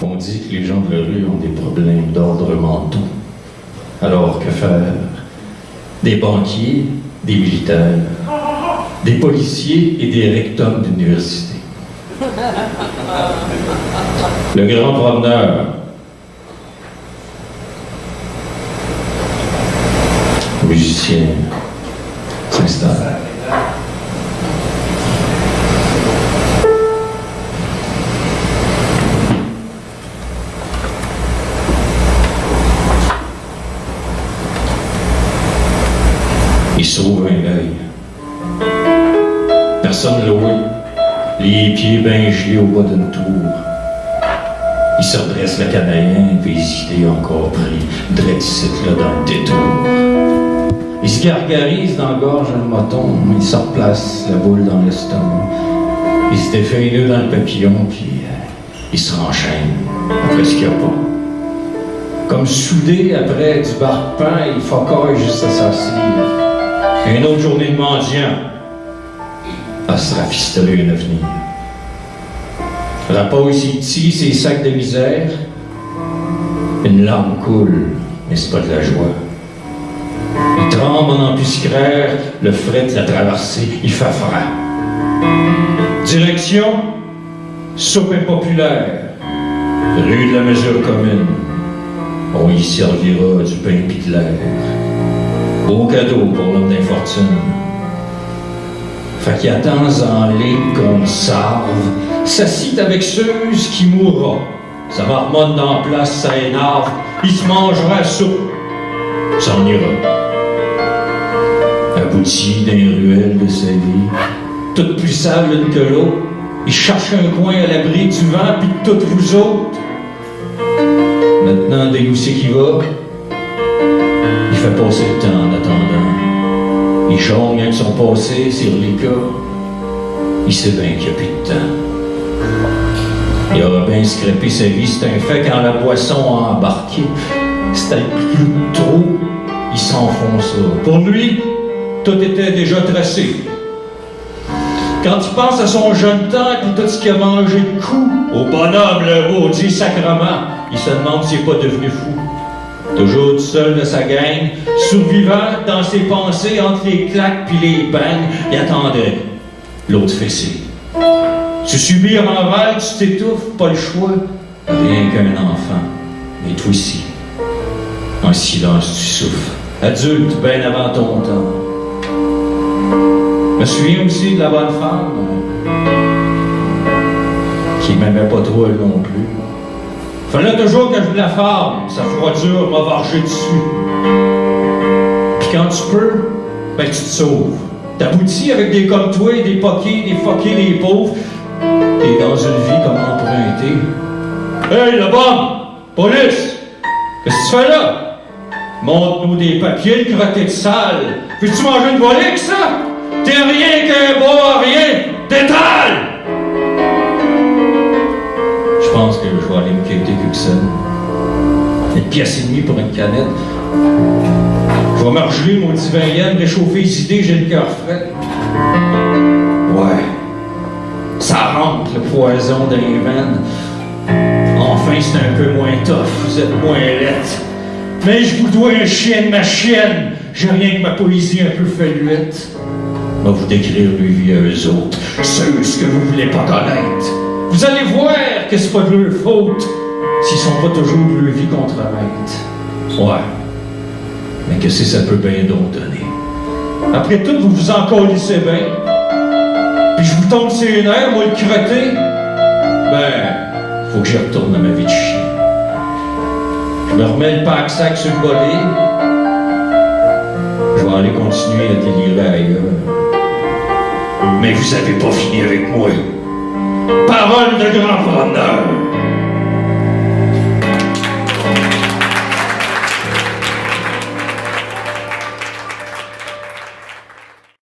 On dit que les gens de la rue ont des problèmes d'ordre mentaux. Alors que faire? Des banquiers, des militaires, des policiers et des rectums d'université. Le grand promeneur. Musicien s'installe. Il sauve un œil. Personne loué, les pieds bien gelés au bas d'une tour. Il se redresse le canadien, puis les idées encore pris, drette ici là dans le détour. Il se gargarise dans la gorge le moton, il se replace la boule dans l'estomac. Il se défait les nœuds dans le papillon, puis il se renchaîne après ce qu'il n'y a pas. Comme soudé après du bar de pain, il focaille juste à sa cire. Une autre journée de mendiant à se rafistoler un avenir. Rapose ses sacs de misère. Une larme coule, mais c'est pas de la joie. Il tremble en embuscraire, le fret l'a traversé, il fait froid. Direction, soupe impopulaire, rue de la mesure commune. On y servira du pain pis de l'air. Beau cadeau pour l'homme d'infortune. Fait qu'il attend en ligne qu'on le sarve, s'assit avec ceux qui mourra. Ça marmonne dans la place, ça énerve, il se mangera la soupe, s'en ira. Abouti dans les ruelles de sa vie, toute plus sale l'une que l'autre, il cherche un coin à l'abri du vent puis de toutes vous autres. Maintenant, dès où c'est qu'il va, il fait passer le temps en attendant. Il jongle avec son passé sur les cas. Il sait bien qu'il n'y a plus de temps. Il aura bien scrapé sa vie, c'est un fait quand la boisson a embarqué. C'était le clou de trop, il s'enfonça. Pour lui, tout était déjà tracé. Quand il pense à son jeune temps et tout ce qu'il a mangé de coups, au bonhomme, le maudit sacrement, il se demande s'il n'est pas devenu fou. Toujours tout seul de sa gang, survivant dans ses pensées entre les claques puis les bangs, il attendait l'autre fessée. Tu subis en val, tu t'étouffes, pas le choix, rien qu'un enfant. Mais toi aussi, en silence tu souffres, adulte bien avant ton temps. Je me souviens aussi de la bonne femme qui m'aimait pas trop elle non plus. Fallait toujours que je la forme, sa froidure m'a vargé dessus. Puis quand tu peux, ben tu te sauves. T'aboutis avec des comme toi, des poqués, des fuckés, des pauvres. T'es dans une vie comme empruntée. Hey, le bon! Police! Qu'est-ce que tu fais là? Montre-nous des papiers, le crotté de salle. Veux-tu manger une volée que ça? T'es rien qu'un bois, rien! Détale! Je pense que je vais aller me quitter Cuxen. Une pièce et demie pour une canette. Je vais me regeler, mon petit 20 yens, réchauffer les idées, j'ai le cœur frais. Ouais. Ça rentre, le poison dans les veines. Enfin, c'est un peu moins tough, vous êtes moins lettre. Mais je vous dois un chien de ma chienne. J'ai rien que ma poésie un peu faluette. Je vais vous décrire leur vie à eux autres, ceux que vous voulez pas connaître. Vous allez voir que c'est pas de leur faute s'ils sont pas toujours de leur vie contre-maître. Ouais. Mais que ça peut bien donc donner. Après tout, vous vous en colissez bien. Puis je vous tombe sur les nerfs, moi le crotté. Ben, faut que j'y retourne à ma vie de chien. Je me remets le pack-sac sur le body. Je vais aller continuer à délirer ailleurs. Mais vous avez pas fini avec moi. Parole de grand promeneur.